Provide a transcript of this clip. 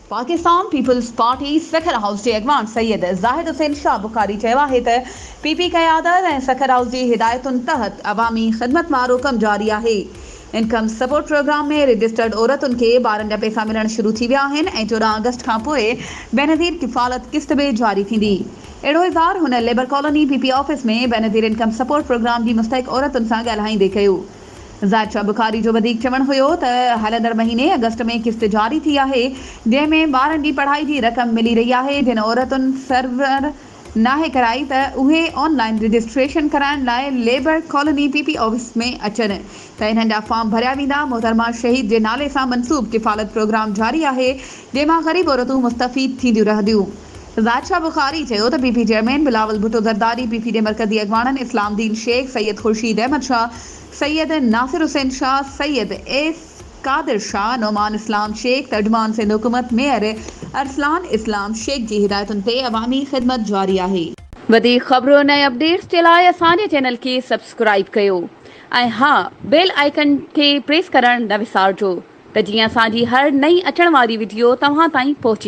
Pakistan Peoples Party Sukkur house के अगवान सैयद ज़ाहिद हुसैन शाह बुखारी चयो है त पीपी क़यादत ऐं सखर हाउस जी हिदायतुनि तहत अवामी ख़िदमत वारो कमु जारी आहे। इनकम सपोर्ट प्रोग्राम में रजिस्टर्ड औरतुनि खे ॿारनि जा पैसा मिलण शुरू थी विया आहिनि ऐं 14 अगस्त खां पोइ बेनज़ीर किफ़ालत किस्त बि जारी थींदी। अहिड़ो इज़हार हुन लेबर कॉलोनी पीपी ऑफिस में बेनज़ीर इनकम सपोर्ट प्रोग्राम जी मुस्तहिक़ औरतुनि सां ॻाल्हाईंदे कयो। ज़ाहिद शाह बुखारी जो वधीक चवणु हुयो त हलंदड़ महीने अगस्त में किस्त जारी थी आहे, जंहिंमें ॿारनि जी पढ़ाई जी रक़म मिली रही आहे। जिन औरतुनि सर्वर नाहे कराई त उहे ऑनलाइन रजिस्ट्रेशन कराइण लाइ लेबर कॉलोनी पीपी ऑफिस में अचनि त इन्हनि जा फॉर्म भरिया वेंदा। मोहतरमा शहीद जे नाले सां मनसूब किफ़ालत प्रोग्राम जारी आहे, जंहिंमां ग़रीब औरतूं मुस्तफ़ीद थींदियूं रहंदियूं। ज़ाहिद शाह बुखारी चयो त PP chairman Bilawal Bhutto Zardari, PP जे मरकज़ी अॻवाननि इस्लामदीन शेख, सैयद खुर्शीद अहमद शाह, सैयद नासिर हुसैन शाह, सैयद एस कादिर शाह, नोमान इस्लाम शेख, तर्जुमान सिंध हुकूमत मेयर अरसलान इस्लाम शेख जी हिदायतुनि ते अवामी ख़िदमत जारी आहे। वधीक ख़बरुनि ऐं अपडेट्स जे लाइ असांजे चैनल खे सब्सक्राइब कयो ऐं हा, बेल आइकन खे प्रेस करणु न विसारिजो त जीअं असांजी हर नई अचण वारी वीडियो तव्हां ताईं पहुची